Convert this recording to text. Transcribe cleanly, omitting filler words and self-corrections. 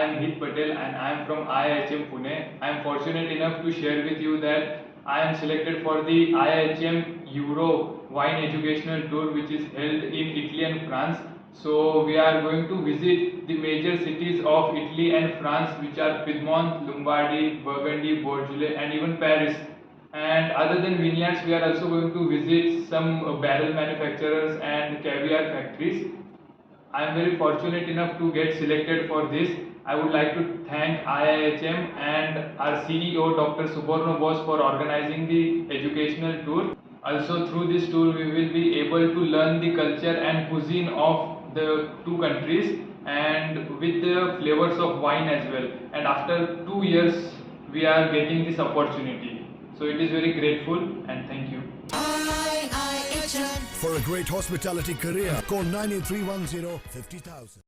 am Hit Patel and I am from IIHM Pune. I am fortunate enough to share with you that I am selected for the IIHM Euro Wine Educational Tour, which is held in Italy and France. So we are going to visit the major cities of Italy and France, which are Piedmont, Lombardy, Burgundy, Bordeaux and even Paris. And other than vineyards, we are also going to visit some barrel manufacturers and caviar factories. I am very fortunate enough to get selected for this. I would like to thank IIHM and our CEO Dr. Suborno Bose for organizing the educational tour. Also through this tour we will be able to learn the culture and cuisine of the two countries and with the flavors of wine as well. And after 2 years we are getting this opportunity. So it is very grateful and thank you. For a great hospitality career, call 98310 50,000.